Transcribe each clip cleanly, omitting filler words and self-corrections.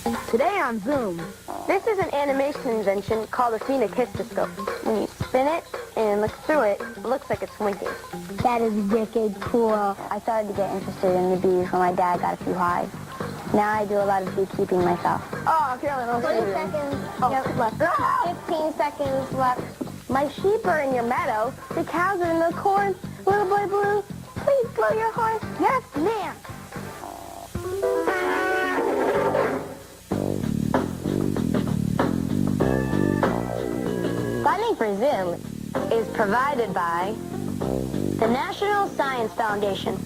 Today on Zoom. This is an animation invention called a Phenakistoscope. When you spin it and look through it, it looks like it's winking. That is wicked cool. I started to get interested in the bees when my dad got a few hives. Now I do a lot of beekeeping myself. Oh, Carolyn, 20 seconds left. 15 seconds left. My sheep are in your meadow. The cows are in the corn. Little boy Blue, please blow your horn. Yes, ma'am. Funding for Zoom is provided by the National Science Foundation,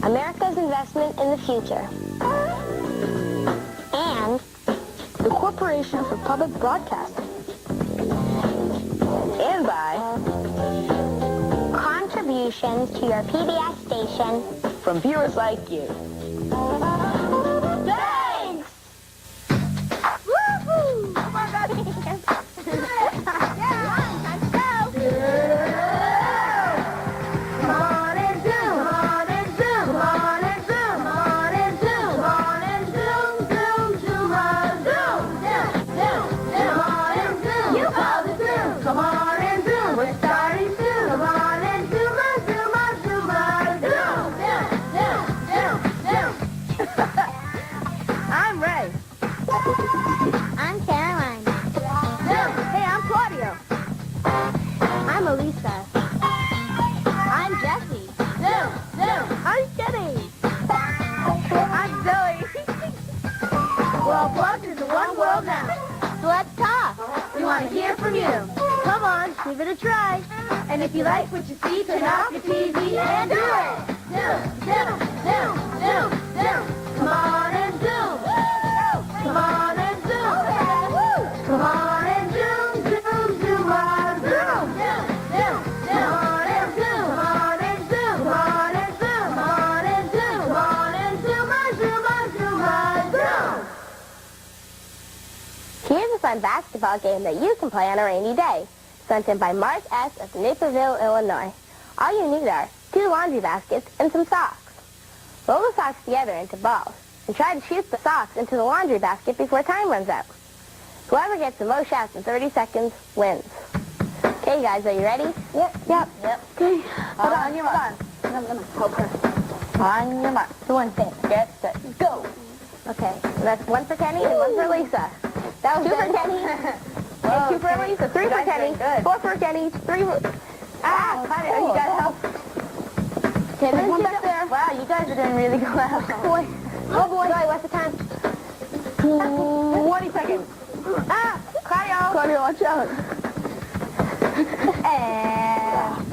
America's investment in the future, and the Corporation for Public Broadcasting, and by Contributions to your PBS station from viewers like you. Thanks! Woohoo! Come on, guys. I'm Caroline. Hey, I'm Claudio. I'm Elisa. I'm Jessie. I'm Jenny. I'm Zoe. Well, plugged into one world now. So let's talk. We want to hear from you. Come on, give it a try. And if you like what you see, turn off your TV and do it. Zoom. Come on and zoom. Come on and zoom. Come on and zoom. Zoom on zoom. Come on and zoom. Come on and zoom. Come on and zoom. Come on and zoom. Come on and zoom. Here's a fun basketball game that you can play on a rainy day. Sent in by Mark S. of Naperville, Illinois. All you need are 2 laundry baskets and some socks. Roll the socks together into balls and try to shoot the socks into the laundry basket before time runs out. Whoever gets the most shots in 30 seconds wins. Okay, guys, are you ready? Yep. Okay. Hold on your mark. Help her. On your mark. The one thing. Get set. Go. Okay, so that's 1 for Kenny and 1 for Lisa. That was 2 for good. Kenny. And 2 for Lisa. 3 for Kenny. 4 for Kenny. 3 for... Ah, cool. you gotta help. Okay, there's one back there. Wow, you guys are doing really good. Boy. Oh, boy. Sorry, what's the time? 20 seconds. Ah, Claudio, watch out. And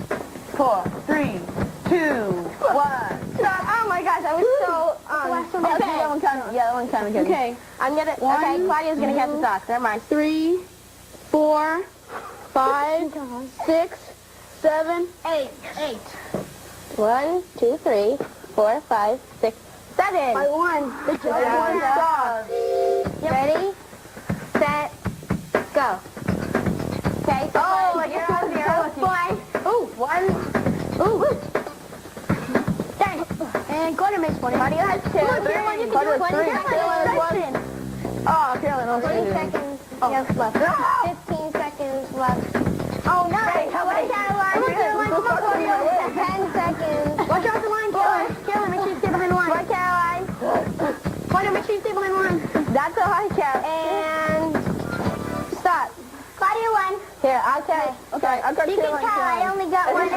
4, 3, 2, 1. Stop. Oh my gosh, I was so okay. That one counted. Okay. I'm gonna. Okay, Claudio's gonna catch the socks. Never mind. 3, 4, 5, 6, 7, 8. 1, 2, 3, 4, 5, 6, 7. I won. Good job. Ready, set, go. Okay. Oh, you're on zero. Fine. Ooh, 1. Ooh. Dang. And Claudio makes 20. Claudio has 2. Claudio has 3. Oh, Carolyn, 20 seconds left. 15 seconds left. Oh, no. Hey, Come on, Caroline. 10 seconds. Watch out the line, Caroline. Caroline, make sure you stay behind the line. Right, Caroline. Claudio, make sure you stay behind the line. That's a high count. And stop. Claudio won. Here, I'll count. Okay, I'll count. You can count. I only got 1 in.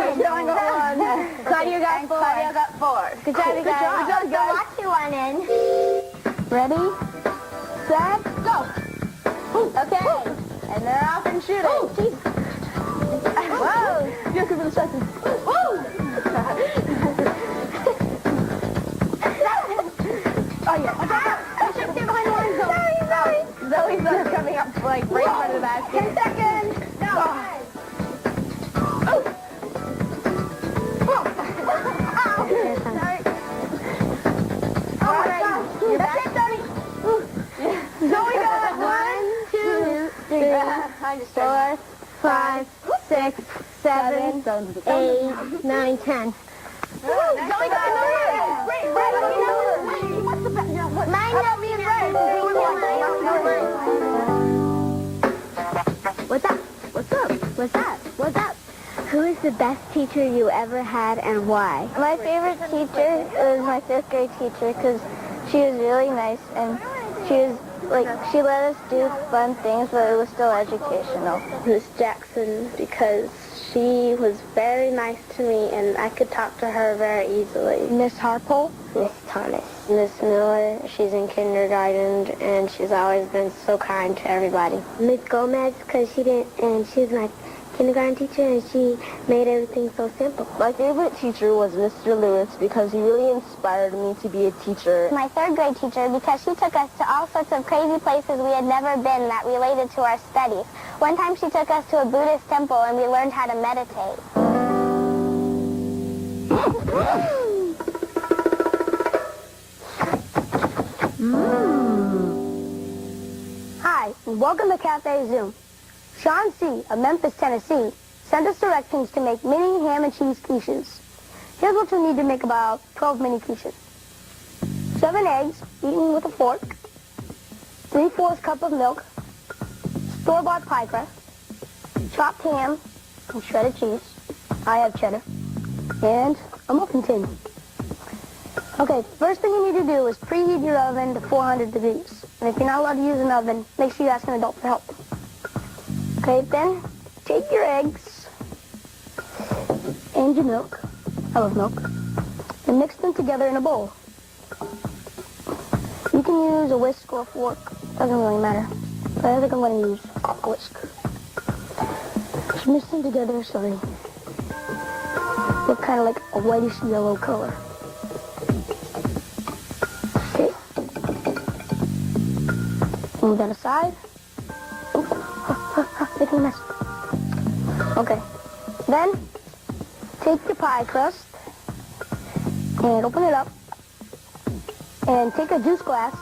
Claudio got 4. Good job, you guys. Good job, guys. Watch you 1 in. Ready, set, go. Okay. And they're off and shooting. Oh, jeez. Whoa. You're good for the second. Woo! Oh, yeah. I should stay behind the line. Sorry. Zoe's coming up like right in front of the basket. 10 seconds. No. Oh. Ow. Sorry. Oh, my God. You're That's back. it, Zoe. Zoe got 1, 2, 3, 4, 5, 6, 7, 8, 9, 10. Zoe got a number. Wait, what's the best? Mine got me right. the best teacher you ever had and why? My favorite teacher was my 5th grade teacher because she was really nice and she let us do fun things, but it was still educational. Miss Jackson, because she was very nice to me and I could talk to her very easily. Miss Harpole? Miss Thomas. Miss Miller, she's in kindergarten and she's always been so kind to everybody. Miss Gomez, because she was my kindergarten teacher and she made everything so simple. My favorite teacher was Mr. Lewis because he really inspired me to be a teacher. My 3rd grade teacher because she took us to all sorts of crazy places we had never been that related to our studies. One time she took us to a Buddhist temple and we learned how to meditate. Hi, and welcome to Café Zoom. Sean C. of Memphis, Tennessee, sent us directions to make mini ham and cheese quiches. Here's what you'll need to make about 12 mini quiches. 7 eggs, eaten with a fork, 3/4 cup of milk, store-bought pie crust, chopped ham, and shredded cheese. I have cheddar, and a muffin tin. Okay, first thing you need to do is preheat your oven to 400 degrees. And if you're not allowed to use an oven, make sure you ask an adult for help. Okay, then take your eggs and your milk, I love milk, and mix them together in a bowl. You can use a whisk or a fork, doesn't really matter. But I think I'm going to use a whisk. Just mix them together so they look kind of like a whitish yellow color. Okay. Move that aside. Making a mess. Okay. Then, take your pie crust and open it up and take a juice glass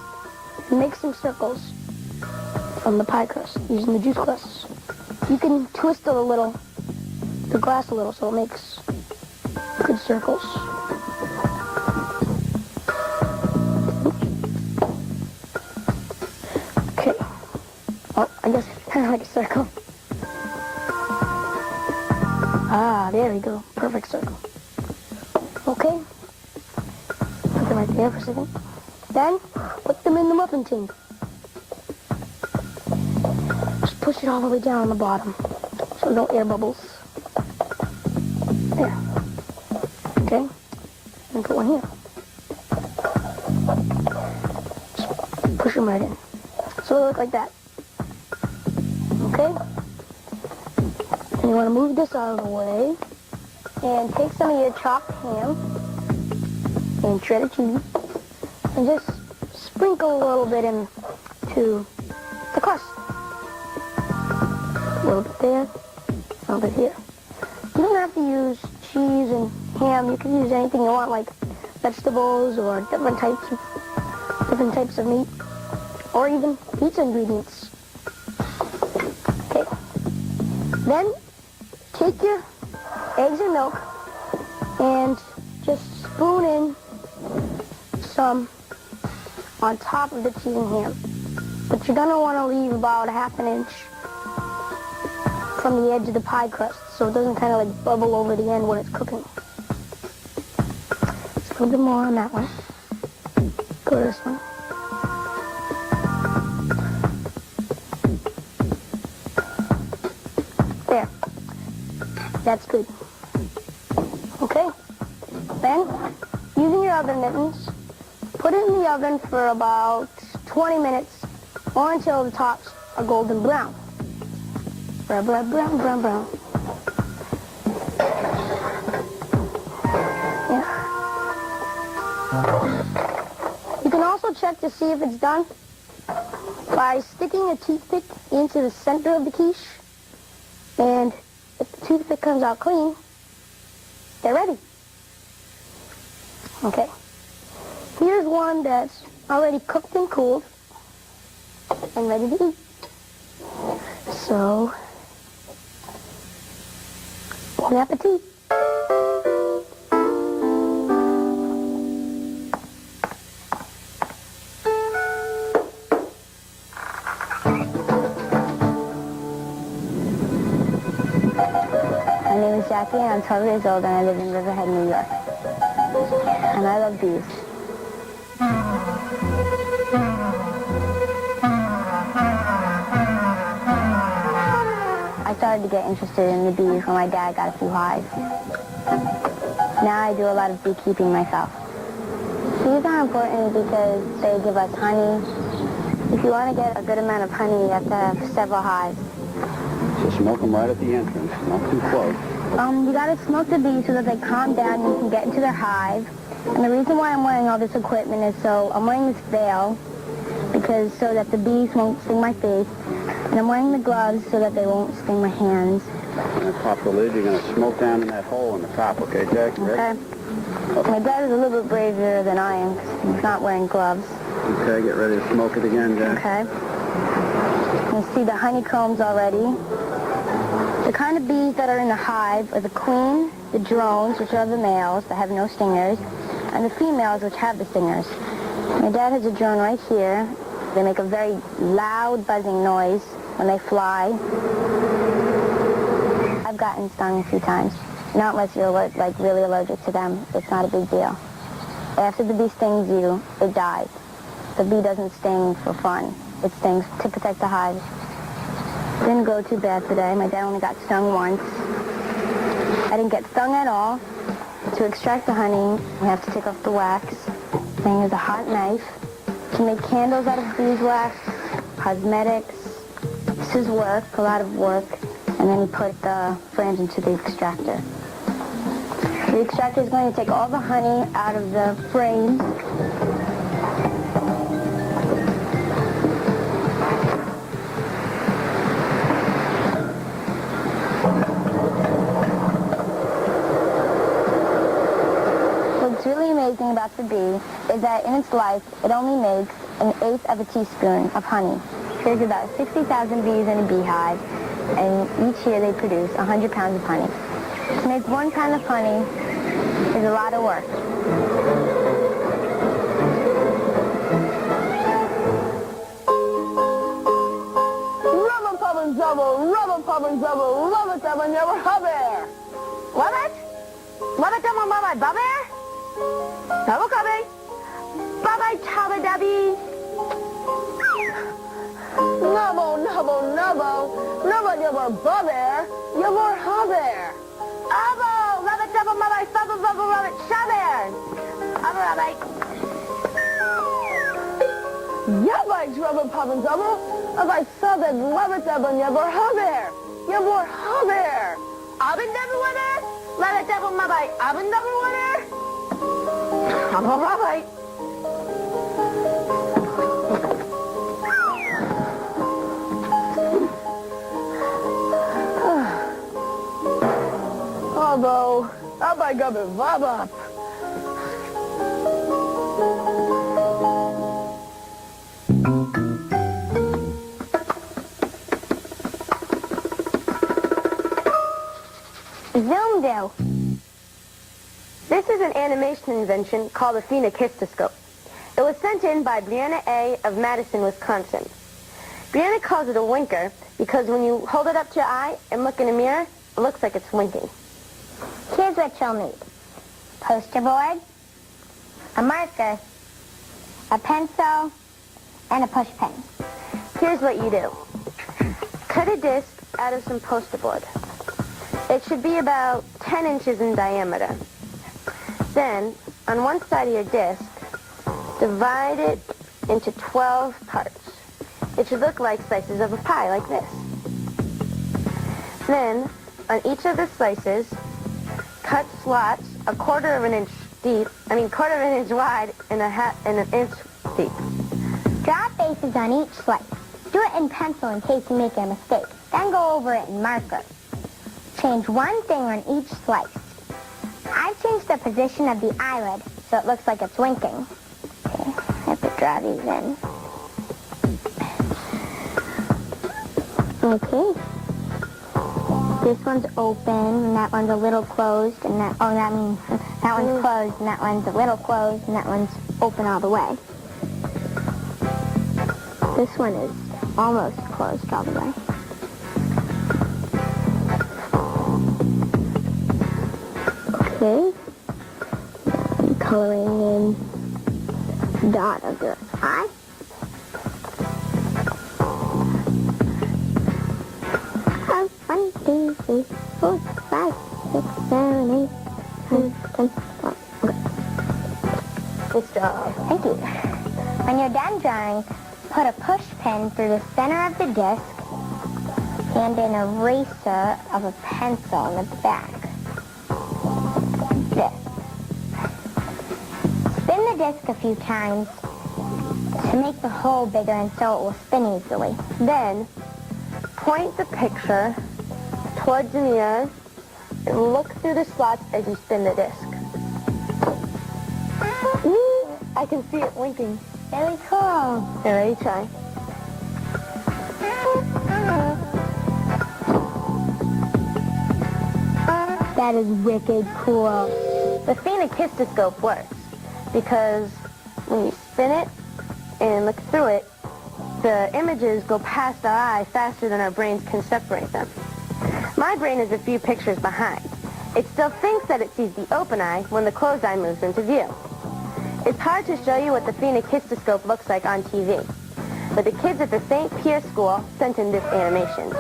and make some circles from the pie crust using the juice glass. You can twist it a little, the glass a little, so it makes good circles. Okay. Oh, I guess it's kind of like a circle. Ah, there we go. Perfect circle. Okay. Put them right there for a second. Then, put them in the muffin tin. Just push it all the way down on the bottom so no air bubbles. There. Okay. And put one here. Just push them right in. So they look like that. Okay. And you want to move this out of the way and take some of your chopped ham and shredded cheese and just sprinkle a little bit into the crust. A little bit there, a little bit here. You don't have to use cheese and ham. You can use anything you want, like vegetables or different types of meat, or even pizza ingredients. Okay. Then take your eggs and milk and just spoon in some on top of the cheese and ham. But you're going to want to leave about a ½ inch from the edge of the pie crust so it doesn't kind of like bubble over the end when it's cooking. Just a little bit more on that one. Go to this one. There. That's good. Okay. Then, using your oven mittens, put it in the oven for about 20 minutes or until the tops are golden brown. Brown, brown, brown, brown, brown. Yeah. You can also check to see if it's done by sticking a toothpick into the center of the quiche, and if the toothpick comes out clean, they're ready. Okay. Here's one that's already cooked and cooled and ready to eat. So, bon appetit. I name is Jackie, and I'm 12 years old, and I live in Riverhead, New York. And I love bees. I started to get interested in the bees when my dad got a few hives. Now I do a lot of beekeeping myself. Bees are important because they give us honey. If you want to get a good amount of honey, you have to have several hives. So smoke them right at the entrance, not too close. You gotta smoke the bees so that they calm down and you can get into their hive. And the reason why I'm wearing all this equipment is so I'm wearing this veil because so that the bees won't sting my face. And I'm wearing the gloves so that they won't sting my hands. When I pop the lid, you're going to smoke down in that hole in the top, okay, Jack? Okay. My dad is a little bit braver than I am because he's not wearing gloves. Okay, get ready to smoke it again, Jack. Okay. You see the honeycombs already. The kind of bees that are in the hive are the queen, the drones, which are the males that have no stingers, and the females, which have the stingers. My dad has a drone right here. They make a very loud buzzing noise when they fly. I've gotten stung a few times. Not unless you're really allergic to them. It's not a big deal. After the bee stings you, it dies. The bee doesn't sting for fun. It stings to protect the hive. Didn't go too bad today. My dad only got stung once. I didn't get stung at all. To extract the honey, we have to take off the wax. Thing is a hot knife. You can make candles out of beeswax, cosmetics. This is work, a lot of work. And then you put the frames into the extractor. The extractor is going to take all the honey out of the frames. What's really amazing about the bee is that in its life, it only makes 1/8 of a teaspoon of honey. There's about 60,000 bees in a beehive, and each year they produce 100 pounds of honey. To make 1 pound of honey is a lot of work. Rubber pub and double, rubber pub and double, rubber double, never hover. What it? Rubber double, mama, bubber? Double cubby. Bubba, chubba, dubby. Nubbo, nubbo, nubbo, nubbo, nubbo, bubber, yubber, hover. Abo, rubber double, mama, bubba, bubba, rubber, chubber. Rubber, rubber. Yubba, rubber pub and double. If I saw that rubber double, yubber, hover. Yubber, hover. Oven double winner? Rubber double, mama, oven double winner? Rubber, rubber. Although, up I got a vibe up. Zoom-do. This is an animation invention called a Phenakistoscope. It was sent in by Brianna A. of Madison, Wisconsin. Brianna calls it a winker because when you hold it up to your eye and look in a mirror, it looks like it's winking. Here's what you'll need. Poster board, a marker, a pencil, and a push pen. Here's what you do. Cut a disc out of some poster board. It should be about 10 inches in diameter. Then, on one side of your disc, divide it into 12 parts. It should look like slices of a pie, like this. Then, on each of the slices, cut slots a quarter of an inch wide and an inch deep. Draw faces on each slice. Do it in pencil in case you make a mistake. Then go over it in marker. Change one thing on each slice. I've changed the position of the eyelid so it looks like it's winking. Okay, I have to draw these in. Okay. This one's open, and that one's a little closed, and that means that one's closed, and that one's a little closed, and that one's open all the way. This one is almost closed all the way. Okay. Coloring in dot of the eye. 1, 2, 3, 4, 5, 6, 7, 8, 9, 10, 12. Okay. Good job. Thank you. When you're done drawing, put a push pin through the center of the disc and an eraser of a pencil in the back. This. Spin the disc a few times to make the hole bigger and so it will spin easily. Then, point the picture towards the mirror and look through the slots as you spin the disc. I can see it winking. Very cool. Here, ready, try. That is wicked cool. The Phenakistoscope works because when you spin it and look through it, the images go past our eye faster than our brains can separate them. My brain is a few pictures behind. It still thinks that it sees the open eye when the closed eye moves into view. It's hard to show you what the Phenakistoscope looks like on TV, but the kids at the St. Pierre School sent in this animation.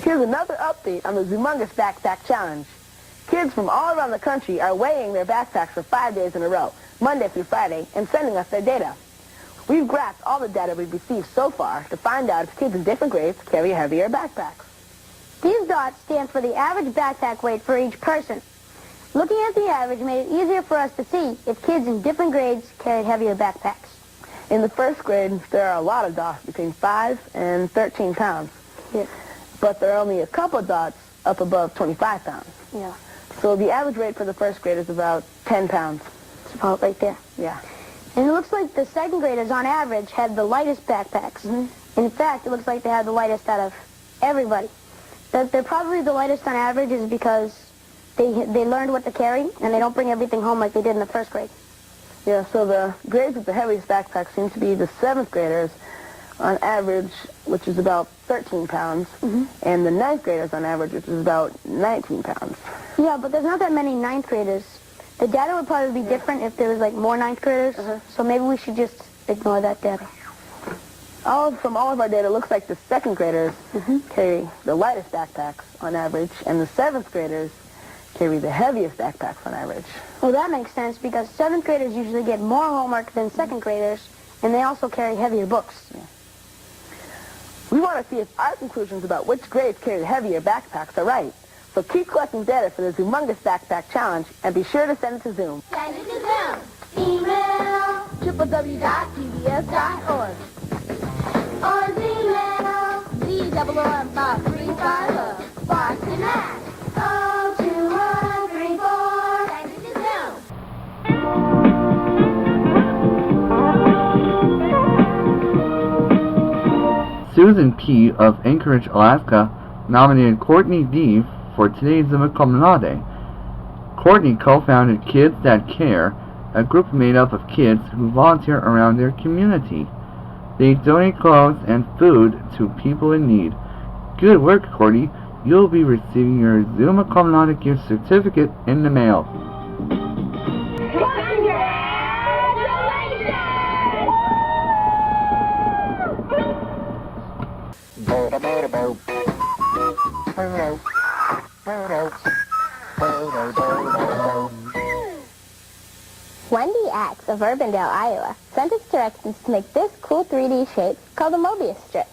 Here's another update on the Zoom-ongous Backpack Challenge. Kids from all around the country are weighing their backpacks for 5 days in a row, Monday through Friday, and sending us their data. We've graphed all the data we've received so far to find out if kids in different grades carry heavier backpacks. These dots stand for the average backpack weight for each person. Looking at the average made it easier for us to see if kids in different grades carried heavier backpacks. In the first grade, there are a lot of dots between 5 and 13 pounds. Yeah. But there are only a couple dots up above 25 pounds. Yeah. So the average weight for the first grade is about 10 pounds. It's about right there. Yeah. And it looks like the second graders, on average, had the lightest backpacks. Mm-hmm. In fact, it looks like they had the lightest out of everybody. That they're probably the lightest on average is because they learned what to carry, and they don't bring everything home like they did in the first grade. Yeah, so the grades with the heaviest backpacks seem to be the 7th graders on average, which is about 13 pounds, and the 9th graders on average, which is about 19 pounds. Yeah, but there's not that many 9th graders. The data would probably be different if there was like more 9th graders, so maybe we should just ignore that data. From all of our data, it looks like the 2nd graders carry the lightest backpacks on average, and the 7th graders carry the heaviest backpacks on average. Well, that makes sense because 7th graders usually get more homework than 2nd graders, and they also carry heavier books. Yeah. We want to see if our conclusions about which grades carry heavier backpacks are right. So keep collecting data for the Zoom-ongous Backpack Challenge and be sure to send it to Zoom. Send it to Zoom. Email www.pbs.org or email ZOOM-ongous Boston Mass 02134. Send it to Zoom. Susan P. of Anchorage, Alaska, nominated Courtney D. for today's ZOOM-a-Cum Laude. Courtney co-founded Kids That Care, a group made up of kids who volunteer around their community. They donate clothes and food to people in need. Good work, Courtney. You'll be receiving your ZOOM-a-Cum Laude gift certificate in the mail. Wendy Axe of Urbandale, Iowa, sent us directions to make this cool 3D shape called a Mobius strip.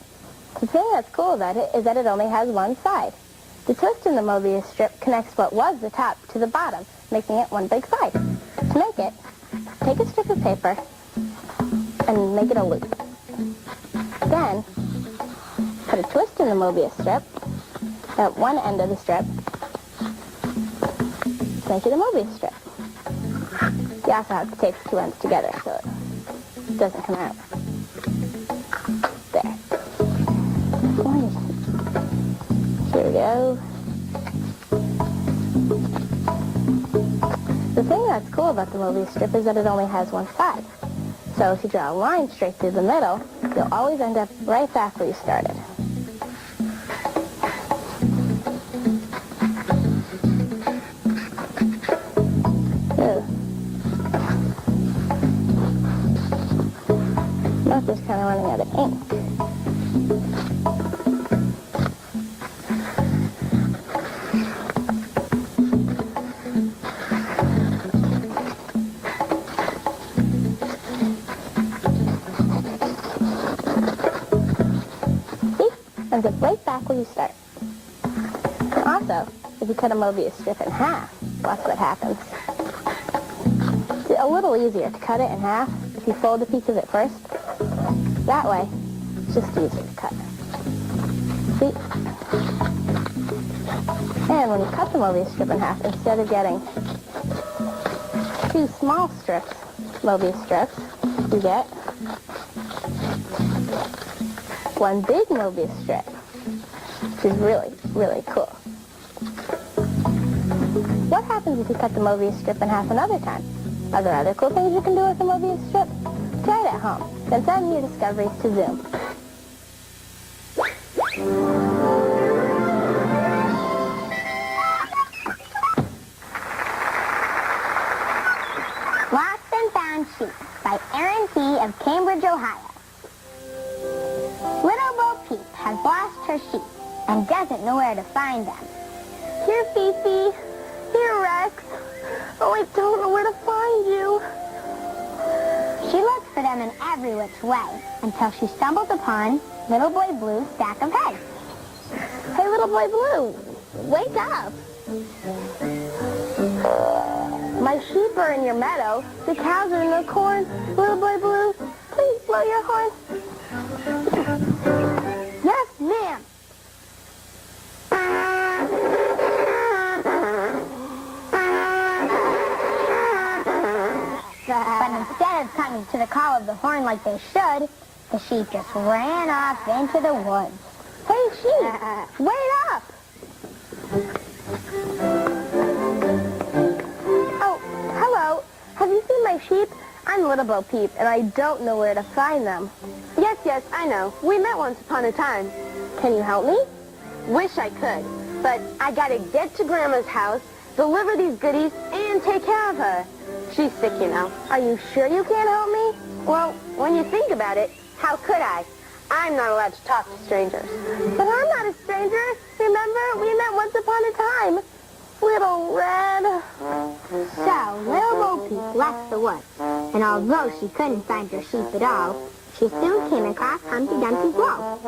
The thing that's cool about it is that it only has one side. The twist in the Mobius strip connects what was the top to the bottom, making it one big side. To make it, take a strip of paper and make it a loop. Then, put a twist in the Mobius strip at one end of the strip. Make it a Mobius strip. You also have to tape the two ends together so it doesn't come out. There. Here we go. The thing that's cool about the Mobius strip is that it only has one side. So if you draw a line straight through the middle, you'll always end up right back where you started. Mouth is kind of running out of ink. Ends up right back where you start. And also, if you cut a Mobius strip in half, watch what happens. It's a little easier to cut it in half if you fold a piece of it first. That way, it's just easier to cut. See? And when you cut the Mobius strip in half, instead of getting two small strips, Mobius strips, you get one big Mobius strip, which is really, really cool. What happens if you cut the Mobius strip in half another time? Are there other cool things you can do with the Mobius strip? Try it at home. Then send your discoveries to Zoom. Lost and Found Sheep by Erin T. of Cambridge, Ohio. Little Bo Peep has lost her sheep and doesn't know where to find them. Here, Fifi. Here, Rex. Oh, I don't know where to find you. She looked for them in every which way until she stumbled upon Little Boy Blue's stack of hay. Hey, Little Boy Blue, wake up. My sheep are in your meadow. The cows are in the corn. Little Boy Blue, please blow your horn. Yes, ma'am. But instead of coming to the call of the horn like they should, the sheep just ran off into the woods. Hey, sheep, wait up. Oh, hello. Have you seen my sheep? I'm Little Bo Peep, and I don't know where to find them. Yes, I know. We met once upon a time. Can you help me? Wish I could, but I gotta get to Grandma's house, deliver these goodies, and take care of her. She's sick, you know. Are you sure you can't help me? Well, when you think about it, how could I? I'm not allowed to talk to strangers. But I'm not a stranger. Remember, we met once upon a time. Little Red. So, Little Bo Peep left the woods, and although she couldn't find her sheep at all, she soon came across Humpty Dumpty's wall.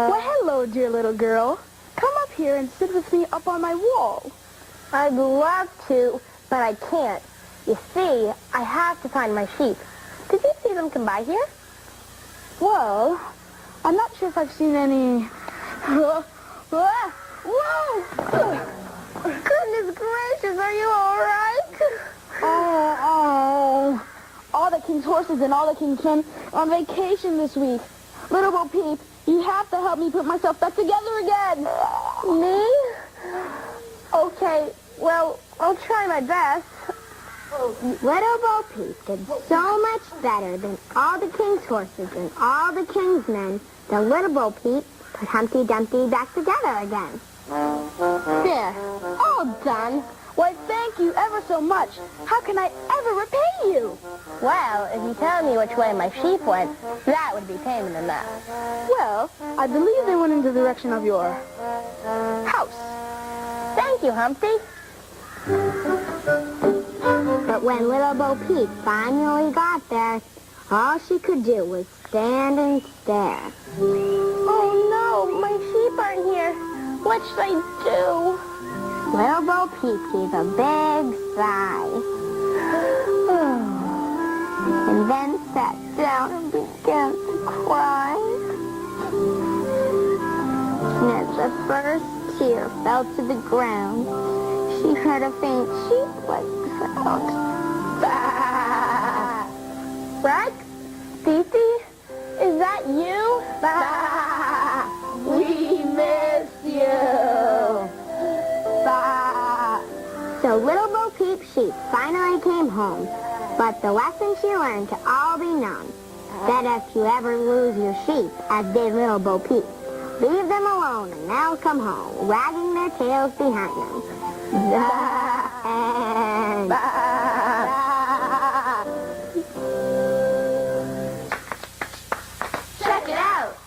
Well, hello, dear little girl. Come up here and sit with me up on my wall. I'd love to, but I can't. You see, I have to find my sheep. Did you see them come by here? Well, I'm not sure if I've seen any... Whoa! Goodness gracious, are you all right? Oh. All the king's horses and all the king's men are on vacation this week. Little Bo Peep, you have to help me put myself back together again. Me? Okay, well, I'll try my best. Little Bo Peep did so much better than all the king's horses and all the king's men that Little Bo Peep put Humpty Dumpty back together again. There, all done. Why, thank you ever so much. How can I ever repay you? Well, if you tell me which way my sheep went, that would be payment enough. Well, I believe they went in the direction of your house. Thank you, Humpty. But when Little Bo Peep finally got there, all she could do was stand and stare. Oh, no, my sheep aren't here. What should I do? Little Bo Peep gave a big sigh. And then sat down and began to cry. And as the first tear fell to the ground, she heard a faint sheep-like sound. Bah! Rex? Fifi? Is that you? Bah! We miss you! Bah! So Little Bo Peep Sheep finally came home, but the lesson she learned to all be known, that if you ever lose your sheep, as did Little Bo Peep, leave them alone and they'll come home, wagging their tails behind them. And... Check it out!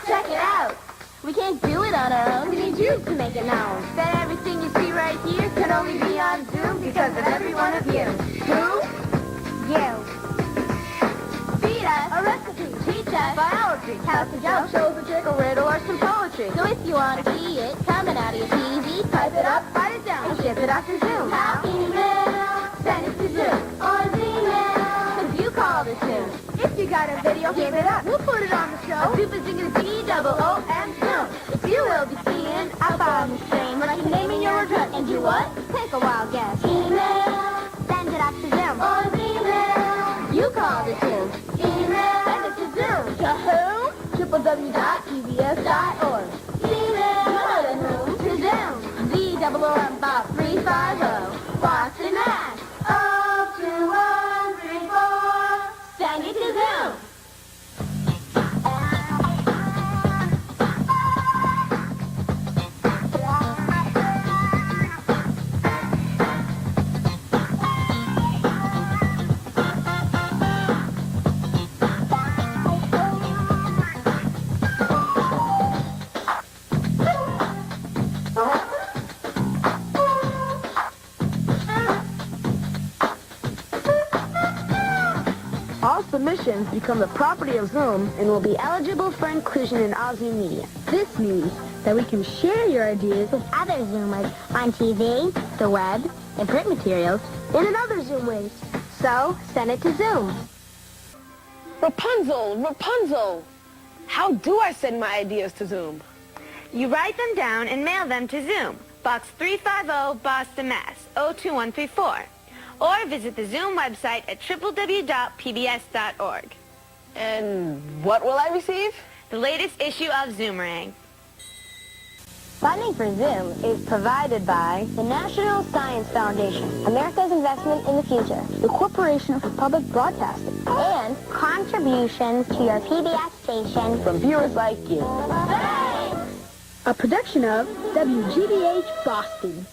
Check it out! We can't do it on our own. We need you to make it known. That everything you see right here can only be on Zoom because of every one of you. Who? You. Feed us a recipe. Teach us biology. Tell us a joke. Show us a trick, a riddle, or some poetry. So if you want to see it coming out of your TV, type it up, write it down, and ship it off to Zoom. How? Email. Send it to Zoom. Or Gmail. If you call the tune. If you got a video, give it up. We'll put it on the show. A super singing ZOOM Zoom. If you will be seeing up on the screen, write your name and your address, and do what? Take a wild guess. Email. Send it up to Zoom. Or Gmail. You call the tune. Email. Send it to Zoom. To who? www.pbs.org. Email. Who? To Zoom. ZOOM Bob 350. Boston, Mass. 02134. Send it to Zoom. All submissions become the property of Zoom and will be eligible for inclusion in all Zoom media. This means that we can share your ideas with Other Zoomers on TV, the web, and print materials, and in other Zoom ways. so send it to Zoom. Rapunzel, Rapunzel! How do I send my ideas to Zoom? You write them down and mail them to Zoom, Box 350, Boston, Mass. 02134. Or visit the Zoom website at www.pbs.org. And what will I receive? The latest issue of Zoomerang. Funding for Zoom is provided by the National Science Foundation, America's Investment in the Future, the Corporation for Public Broadcasting, and contributions to your PBS station From viewers like you. a production of WGBH Boston.